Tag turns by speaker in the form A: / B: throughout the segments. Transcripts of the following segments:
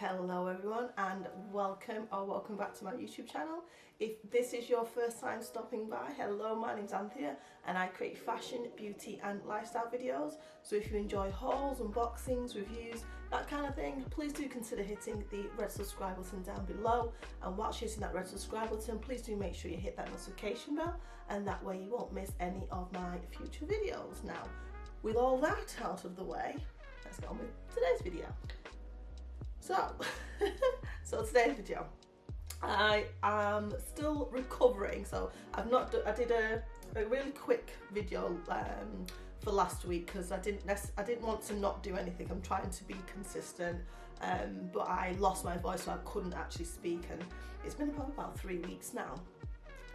A: Hello everyone and welcome back to my YouTube channel. If this is your first time stopping by, hello, my name's Anthea and I create fashion, beauty and lifestyle videos. So if you enjoy hauls, unboxings, reviews, that kind of thing, please do consider hitting the red subscribe button down below, and whilst hitting that red subscribe button, please do make sure you hit that notification bell, and that way you won't miss any of my future videos. Now, with all that out of the way, let's get on with today's video. So today's video, I am still recovering. So I did a really quick video for last week because I didn't want to not do anything. I'm trying to be consistent, but I lost my voice, so I couldn't actually speak, and it's been probably about 3 weeks now,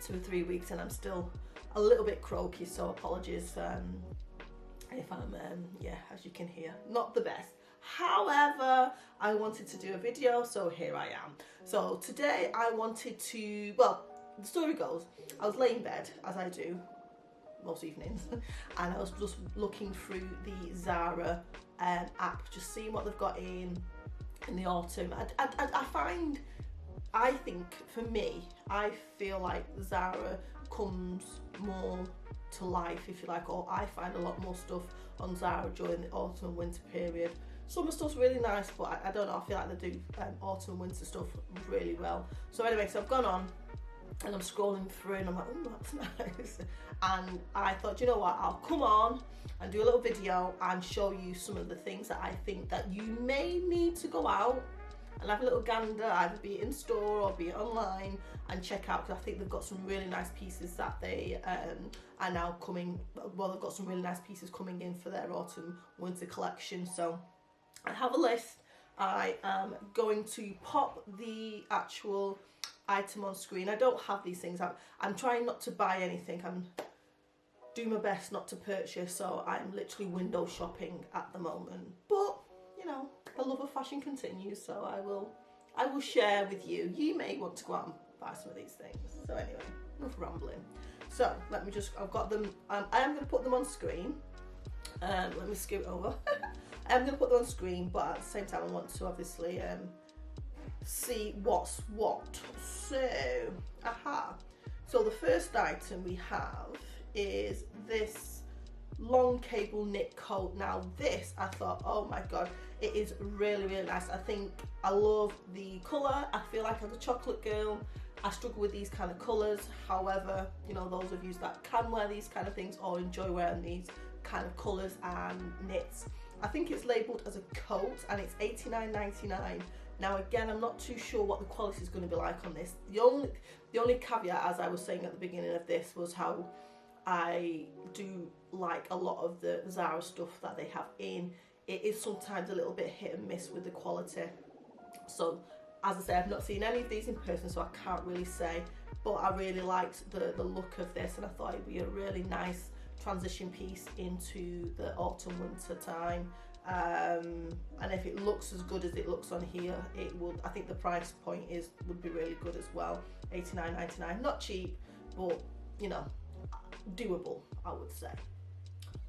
A: 2 or 3 weeks, and I'm still a little bit croaky, so apologies if I'm as you can hear, not the best. However, I wanted to do a video, so here I am. So today I wanted to, well, the story goes, I was laying in bed, as I do most evenings, and I was just looking through the Zara app, just seeing what they've got in the autumn. I think for me, I feel like Zara comes more to life, if you like, or I find a lot more stuff on Zara during the autumn and winter period. Summer stuff's really nice, but I don't know, I feel like they do autumn and winter stuff really well. So anyway, so I've gone on and I'm scrolling through and I'm like, oh, that's nice. And I thought, you know what, I'll come on and do a little video and show you some of the things that I think that you may need to go out and have a little gander, either be it in store or be it online, and check out, because I think they've got some really nice pieces that they are now coming, well, they've got some really nice pieces coming in for their autumn winter collection. So I have a list. I am going to pop the actual item on screen. I don't have these things out. I'm trying not to buy anything. I'm doing my best not to purchase, so I'm literally window shopping at the moment. But, you know, the love of fashion continues, so I will share with you. You may want to go out and buy some of these things. So anyway, enough rambling. So let me just, I've got them, I am going to put them on screen. Let me scoot over. I'm going to put them on screen, but at the same time I want to obviously see what's what. So, so the first item we have is this long cable knit coat. Now this, I thought, oh my god, it is really, really nice. I think I love the colour. I feel like as a chocolate girl, I struggle with these kind of colours. However, you know, those of you that can wear these kind of things or enjoy wearing these kind of colours and knits, I think it's labelled as a coat and it's $89.99. Now again, I'm not too sure what the quality is going to be like on this. The only caveat, as I was saying at the beginning of this, was how I do like a lot of the Zara stuff that they have in. It is sometimes a little bit hit and miss with the quality. So as I say, I've not seen any of these in person, so I can't really say, but I really liked the look of this, and I thought it'd be a really nice transition piece into the autumn winter time. And if it looks as good as it looks on here, it would, I think the price point would be really good as well. $89.99, not cheap, but you know, doable, I would say.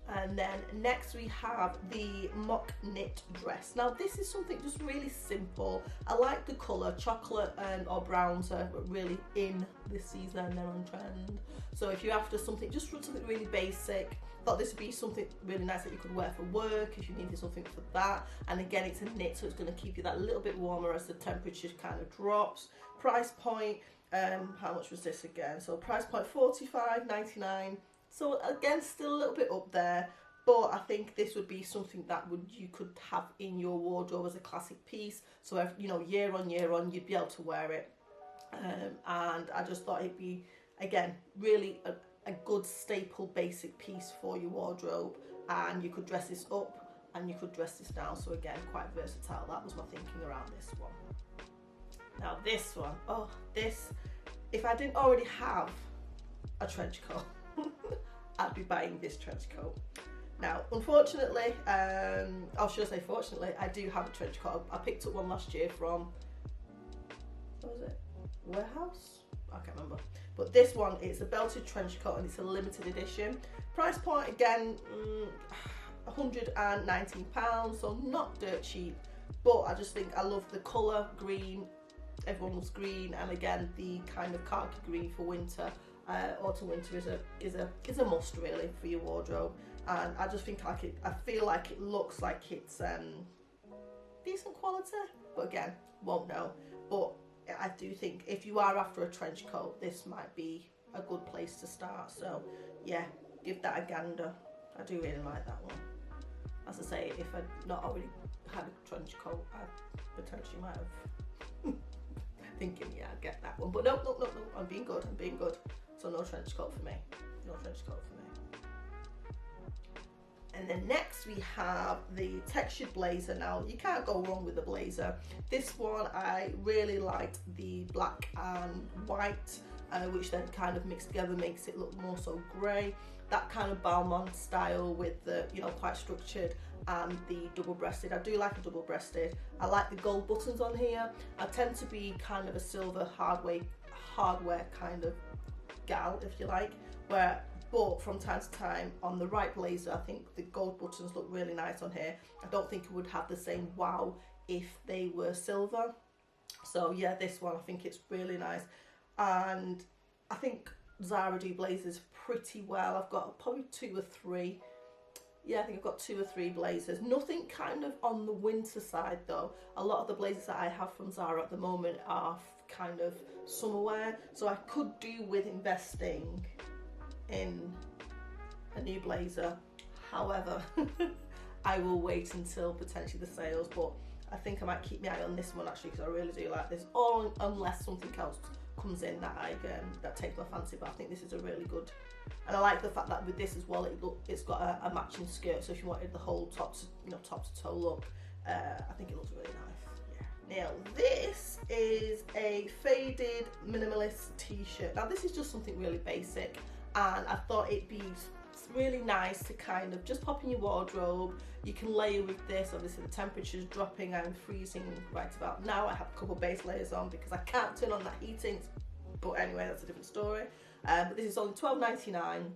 A: And then next we have the mock knit dress. Now this is something just really simple. I like the colour. Chocolate or browns are really in this season, they're on trend. So if you're after something, just something really basic, thought this would be something really nice that you could wear for work if you needed something for that. And again, it's a knit, so it's going to keep you that little bit warmer as the temperature kind of drops. Price point, how much was this again? So price point $45.99. So again, still a little bit up there, but I think this would be something that you could have in your wardrobe as a classic piece. So if, you know, year on, you'd be able to wear it. And I just thought it'd be, again, really a good staple basic piece for your wardrobe. And you could dress this up and you could dress this down. So again, quite versatile. That was my thinking around this one. Now this one, oh, this, if I didn't already have a trench coat, I'd be buying this trench coat. Now, unfortunately, or should I say fortunately, I do have a trench coat. I picked up one last year from, what was it? Warehouse? I can't remember. But this one, it's a belted trench coat and it's a limited edition. Price point, again, £119, so not dirt cheap but I just think I love the colour green. Everyone loves green, and again the kind of khaki green for winter. Autumn winter is a must really for your wardrobe, and I just think like I feel like it looks like it's decent quality, but again, won't know. But I do think if you are after a trench coat, this might be a good place to start. So yeah, give that a gander. I do really like that one. As I say, if I'd not already had a trench coat, I potentially might have thinking, yeah, I'd get that one. But no, I'm being good. So no trench coat for me. And then next we have the textured blazer. Now you can't go wrong with the blazer. This one I really liked the black and white, which then kind of mixed together makes it look more so grey. That kind of Balmain style with the, you know, quite structured, and the double-breasted. I do like a double-breasted. I like the gold buttons on here. I tend to be kind of a silver hardware kind of gal, if you like, but from time to time on the right blazer, I think the gold buttons look really nice on here. I don't think it would have the same wow if they were silver. So yeah, this one I think it's really nice, and I think Zara do blazers pretty well. I've got probably 2 or 3. Yeah, I think I've got 2 or 3 blazers. Nothing kind of on the winter side though. A lot of the blazers that I have from Zara at the moment are kind of summer wear, so I could do with investing in a new blazer. However, I will wait until potentially the sales, but I think I might keep my eye on this one actually, because I really do like this, or unless something else comes in that that takes my fancy. But I think this is a really good, and I like the fact that with this as well, it's got a matching skirt, so if you wanted the whole top to toe look, I think it looks really nice. Yeah. Now this is a faded minimalist t-shirt. Now this is just something really basic, and I thought it'd be really nice to kind of just pop in your wardrobe. You can layer with this. Obviously the temperature's dropping, I'm freezing right about now. I have a couple base layers on because I can't turn on that heating, but anyway, that's a different story. But this is only $12.99.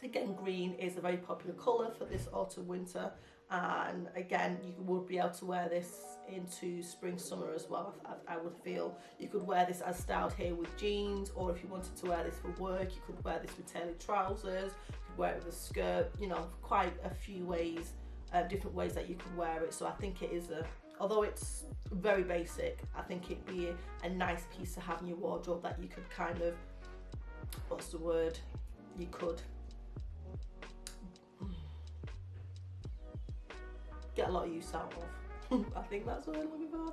A: Again, green is a very popular colour for this autumn winter, and again you would be able to wear this into spring summer as well. I would feel you could wear this as styled here with jeans, or if you wanted to wear this for work, you could wear this with tailored trousers, you could wear it with a skirt, you know, quite a few ways, different ways that you could wear it. So I think it is although it's very basic, I think it'd be a nice piece to have in your wardrobe that you could kind of, what's the word, you could get a lot of use out of. I think that's what I'm looking for.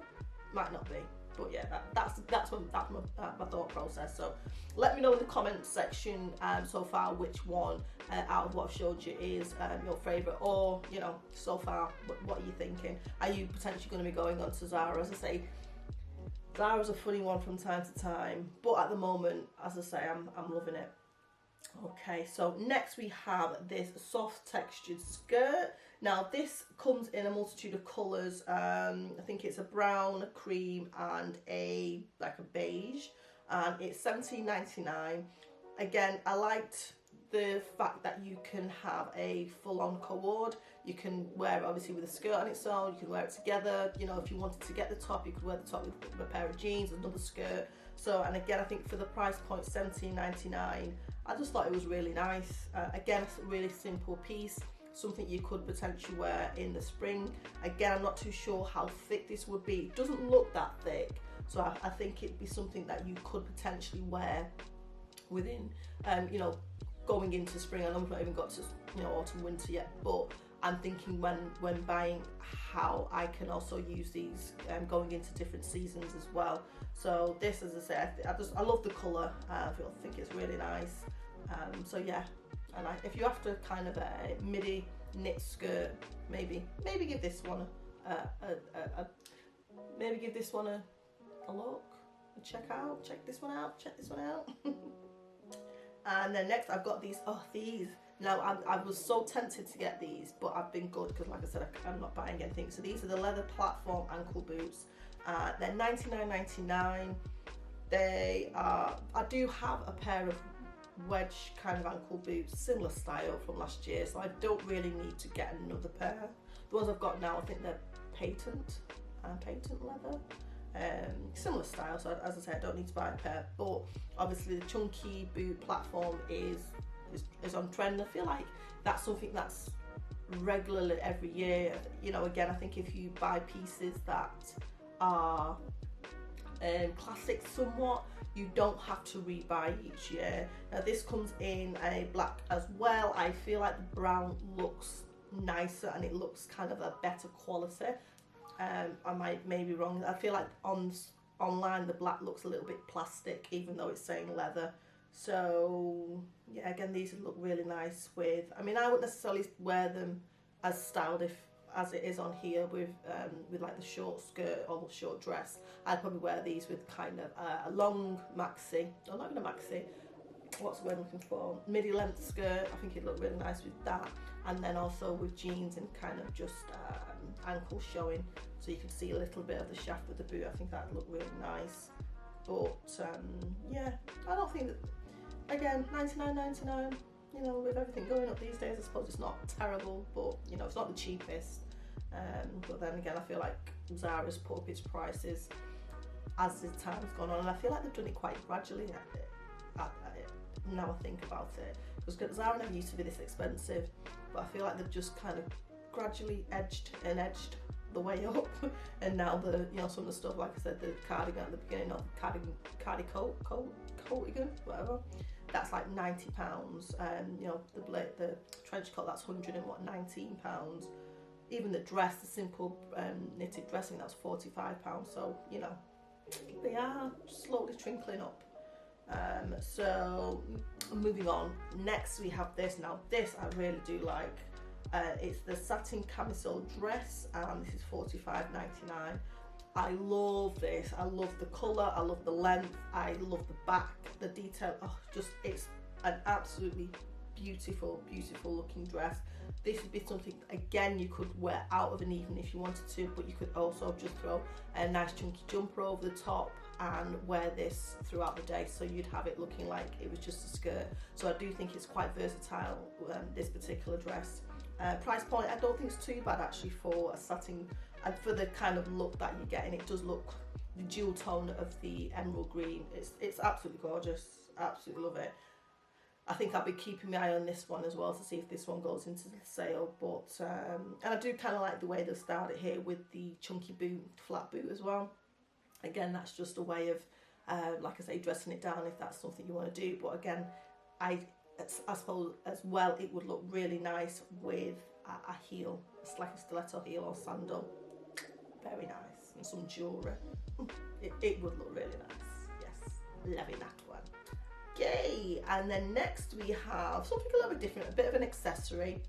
A: Might not be, but yeah, that's my thought process. So let me know in the comments section so far which one out of what I've showed you is your favourite, or you know, so far what are you thinking? Are you potentially going to be going on to Zara? As I say, Zara's a funny one from time to time, but at the moment, as I say, I'm loving it. Okay, so next we have this soft textured skirt. Now this comes in a multitude of colours. I think it's a brown, a cream, and a beige, and it's $17.99. Again, I liked the fact that you can have a full-on cord. You can wear it obviously with a skirt on its own. You can wear it together. You know, if you wanted to get the top, you could wear the top with a pair of jeans, another skirt. So, and again, I think for the price point, $17.99, I just thought it was really nice. Again, it's a really simple piece, something you could potentially wear in the spring. Again, I'm not too sure how thick this would be. It doesn't look that thick, so I think it'd be something that you could potentially wear within, you know, going into spring. I know we've not even got to, you know, autumn, winter yet, but I'm thinking when buying how I can also use these going into different seasons as well. So this, as I say, I love the colour. I think it's really nice. So yeah, and if you're after kind of a midi knit skirt, maybe give this one maybe give this one a look, check this one out. And then next I've got these. Now I was so tempted to get these, but I've been good because, like I said, I'm not buying anything. So these are the leather platform ankle boots. They're $99.99. They are. I do have a pair of wedge kind of ankle boots, similar style from last year, so I don't really need to get another pair. The ones I've got now, I think they're patent. patent leather. Similar style, so as I say, I don't need to buy a pair, but obviously the chunky boot platform is on trend. I feel like that's something that's regularly every year. You know, again, I think if you buy pieces that are classic somewhat, you don't have to rebuy each year. Now this comes in a black as well. I feel like the brown looks nicer and it looks kind of a better quality. I may be wrong. I feel like online the black looks a little bit plastic, even though it's saying leather. So yeah, again, these look really nice with, I mean, I wouldn't necessarily wear them as styled as it is on here with like the short skirt or the short dress. I'd probably wear these with kind of a long maxi, or not even a maxi, what's the word I'm looking for, midi length skirt. I think it'd look really nice with that, and then also with jeans and kind of just ankles showing, so you can see a little bit of the shaft of the boot. I think that'd look really nice. But yeah, I don't think that, again, $99.99, you know, with everything going up these days, I suppose it's not terrible, but you know, it's not the cheapest. But then again, I feel like Zara's put up its prices as the time's gone on, and I feel like they've done it quite gradually now I think about it, because Zara never used to be this expensive, but I feel like they've just kind of gradually edged the way up. And now the, you know, some of the stuff, like I said, the cardigan at the beginning, of cardigan, whatever, that's like £90. You know, the trench coat, that's £19. Even the dress, the simple knitted dressing, that's £45. So you know, they are slowly trickling up. So moving on, next we have this. Now this I really do like. It's the satin camisole dress, and this is $45.99. I love this. I love the colour, I love the length, I love the back, the detail. Oh, just, it's an absolutely beautiful looking dress. This would be something, again, you could wear out of an evening if you wanted to, but you could also just throw a nice chunky jumper over the top and wear this throughout the day, so you'd have it looking like it was just a skirt. So I do think it's quite versatile, this particular dress. Price point, I don't think it's too bad actually for a satin, and for the kind of look that you're getting. It does look, the dual tone of the emerald green, it's absolutely gorgeous. Absolutely love it. I think I'll be keeping my eye on this one as well to see if this one goes into the sale. But and I do kind of like the way they've styled it here with the chunky boot, flat boot as well. Again, that's just a way of, like I say, dressing it down if that's something you want to do. But again, I suppose as well it would look really nice with a heel. It's like a stiletto heel or sandal. Very nice. And some jewellery. It would look really nice. Yes, loving that one. Yay! And then next we have something a little bit different, a bit of an accessory.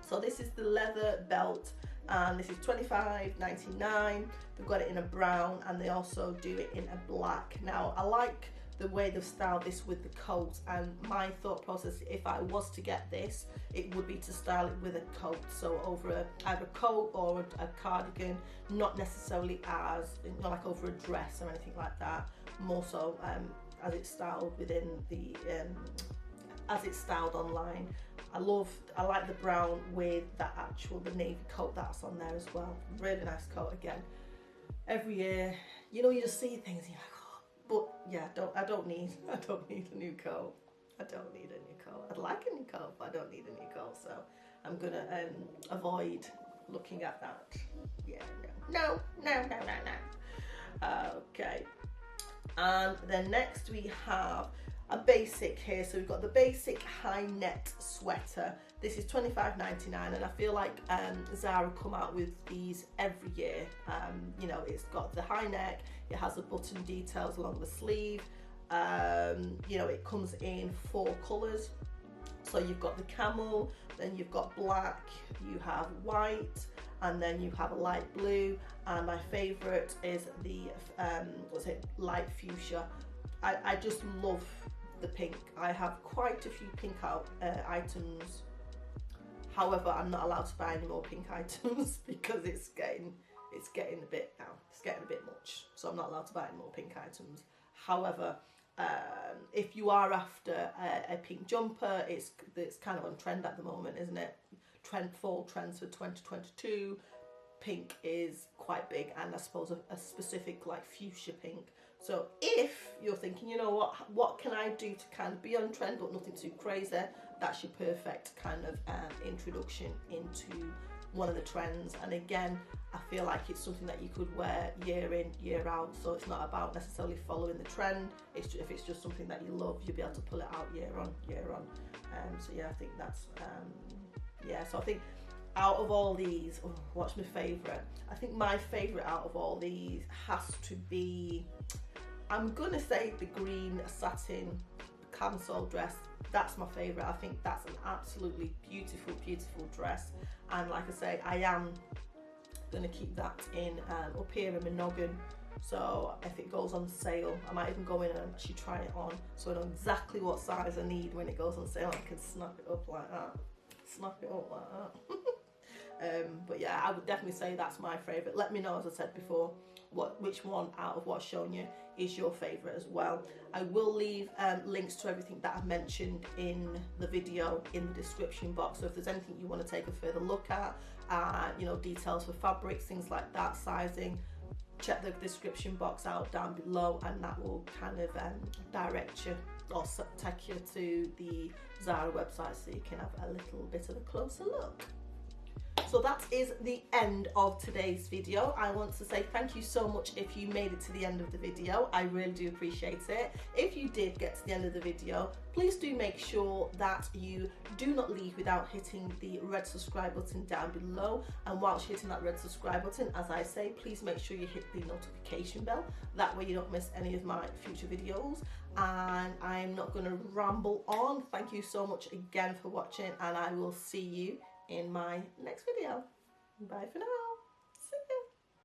A: So this is the leather belt, and this is $25.99. They've got it in a brown, and they also do it in a black. Now I like the way they've styled this with the coat, and my thought process, if I was to get this, it would be to style it with a coat, so over either a coat or a cardigan, not necessarily as, you know, like over a dress or anything like that, more so as it's styled within the as it's styled online. I like the brown with the navy coat that's on there as well. Really nice coat. Again, every year, you know, you just see things and you're like, but yeah, I don't need a new coat. I don't need a new coat. I'd like a new coat, but I don't need a new coat. So I'm gonna avoid looking at that. Yeah, no. Okay. And then next we have a basic here. So we've got the basic high net sweater. This is $25.99, and I feel like Zara come out with these every year. You know, it's got the high neck, it has the button details along the sleeve. You know, it comes in 4 colours. So you've got the camel, then you've got black, you have white, and then you have a light blue, and my favourite is the light fuchsia. I just love the pink. I have quite a few pink items. However, I'm not allowed to buy any more pink items because it's getting a bit much. So I'm not allowed to buy any more pink items. However, if you are after a pink jumper, it's kind of on trend at the moment, isn't it? Fall trends for 2022. pink is quite big, and I suppose a specific like fuchsia pink. So if you're thinking, you know what can I do to kind of be on trend but nothing too crazy, that's your perfect kind of introduction into one of the trends. And again, I feel like it's something that you could wear year in, year out, so it's not about necessarily following the trend. If it's just something that you love, you'll be able to pull it out year on, year on. So yeah, I think that's yeah. So I think out of all these, what's my favourite? I think my favourite out of all these has to be, I'm gonna say the green satin camisole dress. That's my favourite. I think that's an absolutely beautiful, beautiful dress. And like I say, I am gonna keep that in up here in my noggin. So if it goes on sale, I might even go in and actually try it on, so I know exactly what size I need when it goes on sale. I can snap it up like that. Snap it up like that. But yeah, I would definitely say that's my favourite. Let me know, as I said before, which one out of what's shown you is your favourite as well. I will leave links to everything that I've mentioned in the video in the description box. So if there's anything you want to take a further look at, you know, details for fabrics, things like that, sizing, check the description box out down below, and that will kind of direct you or take you to the Zara website so you can have a little bit of a closer look. So that is the end of today's video. I want to say thank you so much if you made it to the end of the video. I really do appreciate it. If you did get to the end of the video, please do make sure that you do not leave without hitting the red subscribe button down below. And whilst hitting that red subscribe button, as I say, please make sure you hit the notification bell. That way you don't miss any of my future videos. And I'm not going to ramble on. Thank you so much again for watching, and I will see you in my next video. Bye for now.